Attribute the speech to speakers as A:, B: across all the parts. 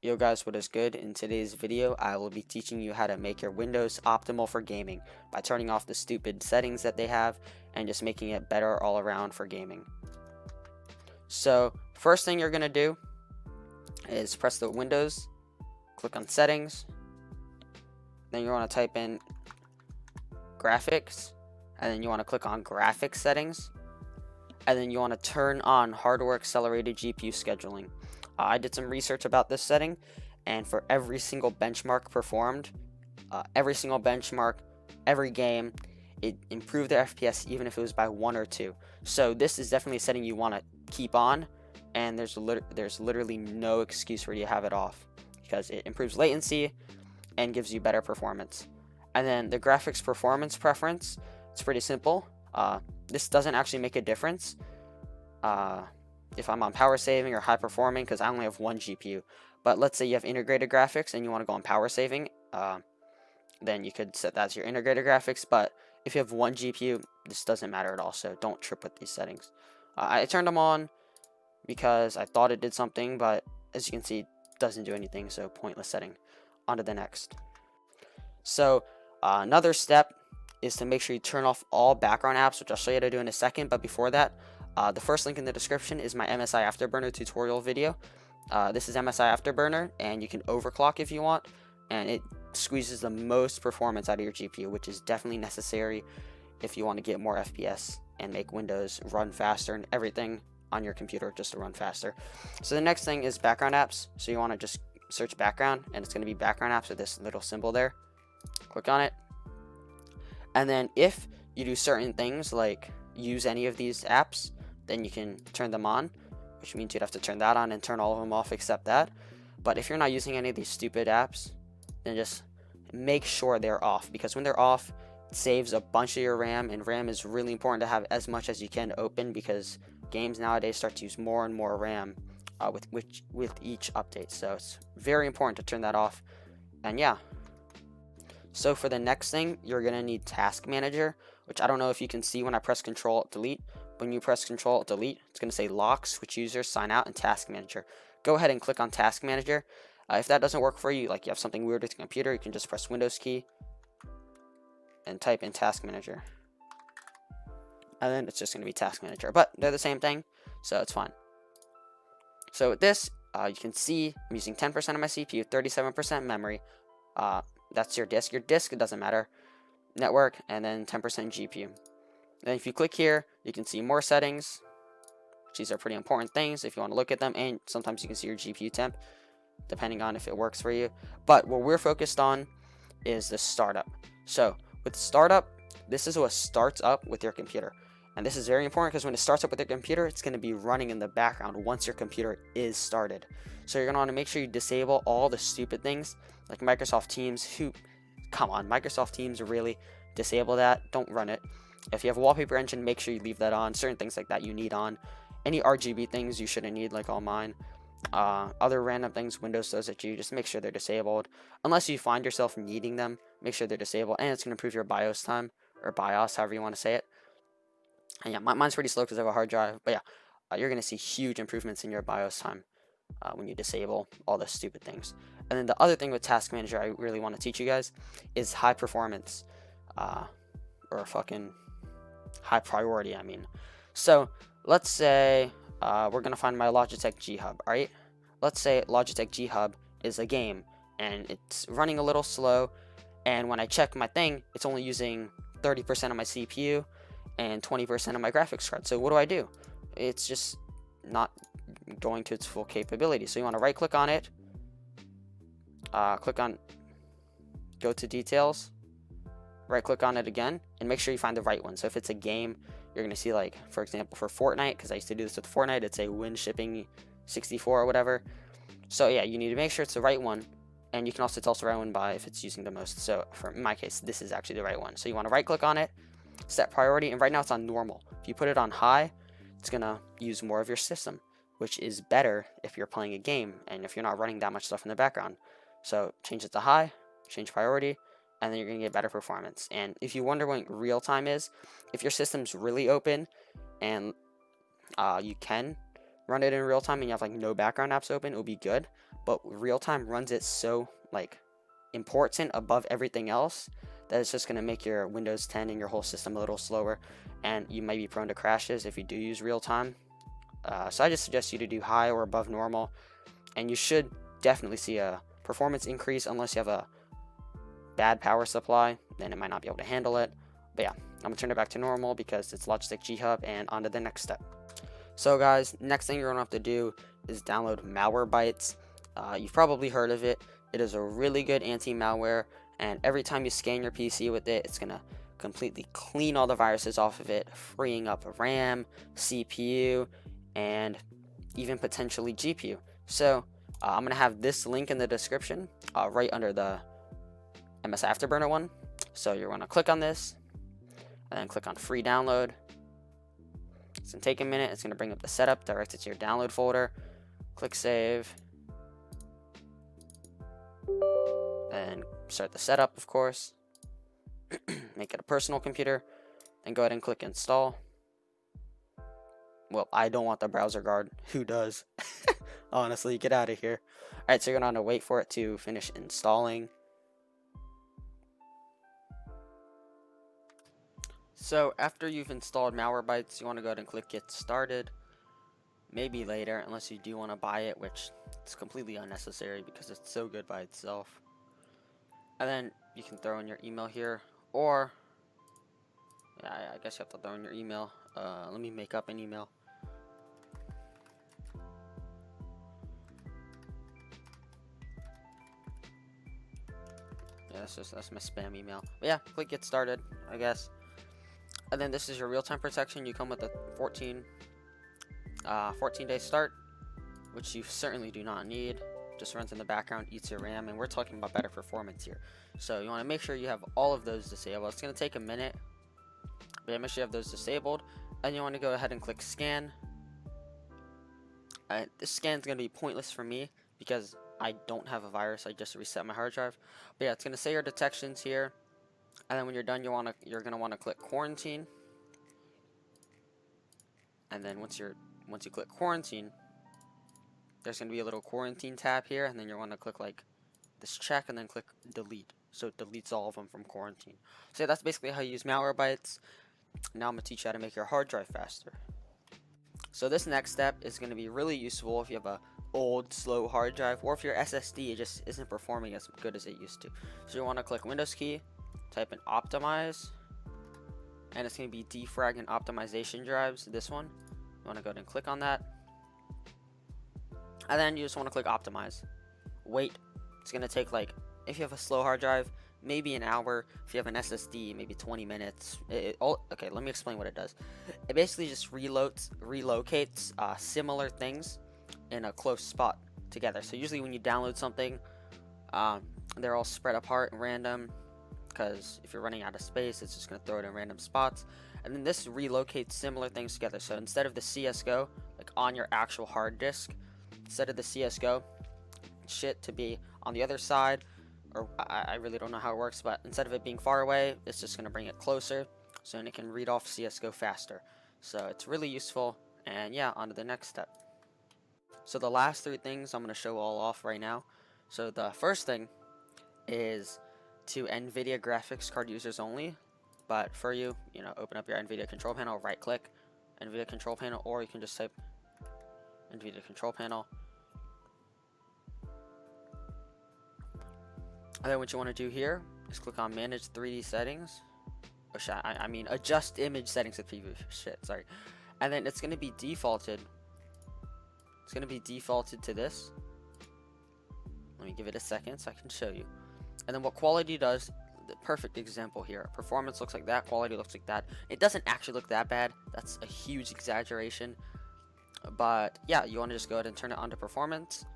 A: Yo guys, what is good? In today's video, I will be teaching you how to make your Windows optimal for gaming by turning off the stupid settings that they have and just making it better all around for gaming. So, first thing you're going to do is press the Windows, click on Settings, then you want to type in Graphics, and then you want to click on Graphics Settings, and then you want to turn on Hardware Accelerated GPU Scheduling. I did some research about this setting, and for every single benchmark performed, every single benchmark, every game, it improved their FPS even if it was by 1 or 2. So this is definitely a setting you want to keep on, and there's literally no excuse for you to have it off because it improves latency and gives you better performance. And then the graphics performance preference, it's pretty simple. This doesn't actually make a difference if I'm on power saving or high performing, because I only have one GPU. But let's say you have integrated graphics and you want to go on power saving, then you could set that to your integrated graphics. But if you have one GPU, this doesn't matter at all, so don't trip with these settings. I turned them on because I thought it did something, but as you can see, it doesn't do anything, so pointless setting. On to the next. So another step is to make sure you turn off all background apps, which I'll show you how to do in a second. But before that, the first link in the description is my MSI Afterburner tutorial video. This is MSI Afterburner, and you can overclock if you want, and it squeezes the most performance out of your GPU, which is definitely necessary if you want to get more FPS and make Windows run faster and everything on your computer just to run faster. So the next thing is background apps. So you want to just search background, and it's going to be background apps with this little symbol there. Click on it, and then if you do certain things like use any of these apps, then you can turn them on, which means you'd have to turn that on and turn all of them off except that. But if you're not using any of these stupid apps, then just make sure they're off, because when they're off, it saves a bunch of your RAM, and RAM is really important to have as much as you can open, because games nowadays start to use more and more RAM with each update. So it's very important to turn that off. And yeah. So for the next thing, you're going to need Task Manager, which I don't know if you can see when I press Control-Delete. When you press Control-Delete, it's going to say Lock, Switch User, Sign Out, and Task Manager. Go ahead and click on Task Manager. If that doesn't work for you, like you have something weird with your computer, you can just press Windows key and type in Task Manager. And then it's just going to be Task Manager. But they're the same thing, so it's fine. So with this, you can see I'm using 10% of my CPU, 37% memory. That's your disk. Your disk, it doesn't matter. Network, and then 10% GPU. Then if you click here, you can see more settings. These are pretty important things if you want to look at them, and sometimes you can see your GPU temp, depending on if it works for you. But what we're focused on is the startup. So with startup, this is what starts up with your computer. And this is very important because when it starts up with your computer, it's going to be running in the background once your computer is started. So you're going to want to make sure you disable all the stupid things like Microsoft Teams. Come on, Microsoft Teams, really? Disable that. Don't run it. If you have a wallpaper engine, make sure you leave that on. Certain things like that you need on. Any RGB things you shouldn't need, like all mine. Other random things Windows throws at you, just make sure they're disabled. Unless you find yourself needing them, make sure they're disabled. And it's going to improve your BIOS time, or BIOS, however you want to say it. And yeah, mine's pretty slow because I have a hard drive. But yeah, you're going to see huge improvements in your BIOS time when you disable all the stupid things. And then the other thing with Task Manager I really want to teach you guys is high performance. Or fucking high priority, I mean. So let's say we're going to find my Logitech G Hub, alright? Let's say Logitech G Hub is a game, and it's running a little slow, and when I check my thing, it's only using 30% of my CPU and 20% of my graphics card. So what do? It's just not going to its full capability. So you want to right click on it, go to details, right click on it again, and make sure you find the right one. So if it's a game, you're going to see, like, for example, for Fortnite, because I used to do this with Fortnite, it's a win shipping 64 or whatever. So yeah, you need to make sure it's the right one, and you can also tell it's the right one by if it's using the most. So for my case, this is actually the right one. So you want to right click on it, set priority, and right now it's on normal. If you put it on high, it's going to use more of your system, which is better if you're playing a game and if you're not running that much stuff in the background. So change it to high, change priority, and then you're going to get better performance. And if you wonder what real time is, if your system's really open and you can run it in real time and you have like no background apps open, it'll be good. but real-time runs it so like important above everything else that it's just going to make your Windows 10 and your whole system a little slower, and you might be prone to crashes if you do use real-time. So I just suggest you to do high or above normal, and you should definitely see a performance increase unless you have a bad power supply, then it might not be able to handle it. But yeah, I'm gonna turn it back to normal because it's Logitech G Hub, and on to the next step. So guys, next thing you're gonna have to do is download Malwarebytes. You've probably heard of it. It is a really good anti-malware, and every time you scan your PC with it, it's gonna completely clean all the viruses off of it, freeing up RAM, CPU, and even potentially GPU. So I'm gonna have this link in the description, right under the MS Afterburner one. So you're gonna click on this, and then click on free download. It's gonna take a minute. It's gonna bring up the setup, direct it to your download folder. Click save, and start the setup, of course. Make it a personal computer, and go ahead and click install. Well, I don't want the browser guard. Who does? Honestly, get out of here. Alright, so you're gonna wait for it to finish installing. So after you've installed Malwarebytes, you want to go ahead and click get started. Maybe later, unless you do want to buy it, which it's completely unnecessary because it's so good by itself. And then you can throw in your email here, or yeah, I guess you have to throw in your email. Let me make up an email. Yeah, that's my spam email. But yeah, click get started, I guess. And then this is your real-time protection. You come with a 14-day start, which you certainly do not need. Just runs in the background, eats your RAM, and we're talking about better performance here. So you want to make sure you have all of those disabled. It's going to take a minute, but make sure you have those disabled. And you want to go ahead and click scan. This scan is going to be pointless for me because I don't have a virus. I just reset my hard drive. But yeah, it's going to say your detections here. And then when you're done, you're gonna want to click quarantine. And then once you click quarantine, there's gonna be a little quarantine tab here, and then you want to click like this check, and then click delete. So it deletes all of them from quarantine. So yeah, that's basically how you use Malwarebytes. Now I'm gonna teach you how to make your hard drive faster. So this next step is gonna be really useful if you have a old, slow hard drive, or if your SSD just isn't performing as good as it used to. So you want to click Windows key, type in optimize, and it's going to be Defragment optimization drives, this one. You want to go ahead and click on that, and then you just want to click optimize. Wait, it's going to take, like, if you have a slow hard drive, maybe an hour. If you have an SSD, maybe 20 minutes. Okay, let me explain what it does. It basically just relocates similar things in a close spot together. So usually when you download something, they're all spread apart and random, because if you're running out of space, it's just going to throw it in random spots. And then this relocates similar things together. So instead of the CSGO, like on your actual hard disk, instead of the CSGO shit to be on the other side, or I really don't know how it works, but instead of it being far away, it's just going to bring it closer, so then it can read off CSGO faster. So it's really useful. And yeah, on to the next step. So the last three things I'm going to show all off right now. So the first thing is to NVIDIA graphics card users only, but for you, open up your NVIDIA control panel, right click NVIDIA control panel, or you can just type NVIDIA control panel. And then what you want to do here is click on manage 3D settings. I mean adjust image settings with preview. Sorry. And then it's going to be defaulted. It's going to be defaulted to this. Let me give it a second so I can show you. And then what quality does, the perfect example here. Performance looks like that, quality looks like that. It doesn't actually look that bad. That's a huge exaggeration. But yeah, you want to just go ahead and turn it on to performance.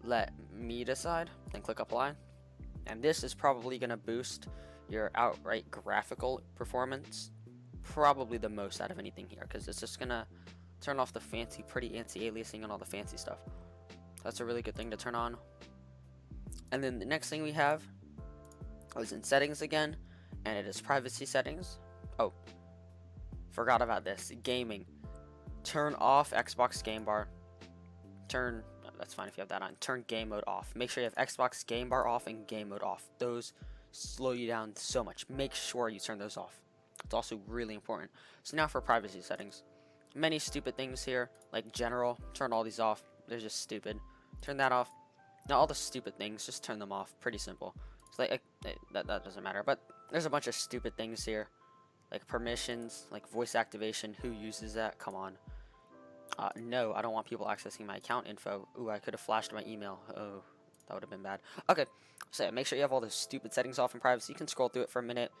A: Let me decide, then click apply. And this is probably going to boost your outright graphical performance probably the most out of anything here, because it's just going to turn off the fancy pretty anti-aliasing and all the fancy stuff. That's a really good thing to turn on. And then the next thing we have is in settings again, and it is privacy settings. Oh, forgot about this. Gaming. Turn off Xbox Game Bar. Turn that's fine if you have that on. Turn game mode off. Make sure you have Xbox game bar off and game mode off. Those slow you down so much. Make sure you turn those off. It's also really important. So now for privacy settings. Many stupid things here, like general. Turn all these off. They're just stupid. Turn that off. Now all the stupid things, just turn them off. Pretty simple. It's like that doesn't matter. But there's a bunch of stupid things here, like permissions, like voice activation. Who uses that? Come on. No, I don't want people accessing my account info. Ooh, I could have flashed my email. Oh, that would have been bad. Okay, so make sure you have all those stupid settings off in privacy. You can scroll through it for a minute,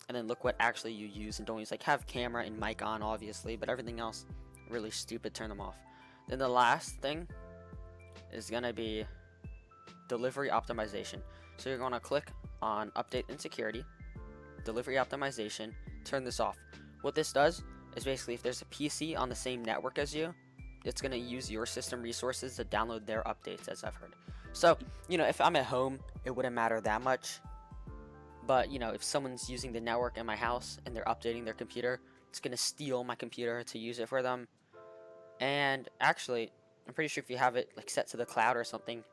A: and then look what actually you use, and don't use, like, have camera and mic on, obviously, but everything else, really stupid, turn them off. Then the last thing is going to be delivery optimization. So you're going to click on Update and Security, Delivery Optimization, turn this off. What this does is basically if there's a PC on the same network as you, it's going to use your system resources to download their updates, as I've heard. So, you know, if I'm at home, it wouldn't matter that much. But, you know, if someone's using the network in my house and they're updating their computer, it's going to steal my computer to use it for them. And actually, I'm pretty sure if you have it like set to the cloud or something,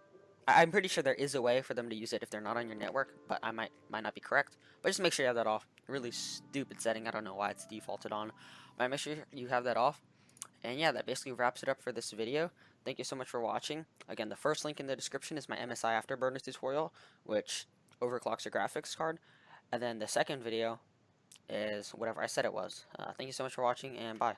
A: I'm pretty sure there is a way for them to use it if they're not on your network, but I might not be correct. But just make sure you have that off. Really stupid setting. I don't know why it's defaulted on. But make sure you have that off. And yeah, that basically wraps it up for this video. Thank you so much for watching. Again, the first link in the description is my MSI Afterburners tutorial, which overclocks your graphics card. And then the second video is whatever I said it was. Thank you so much for watching, and bye.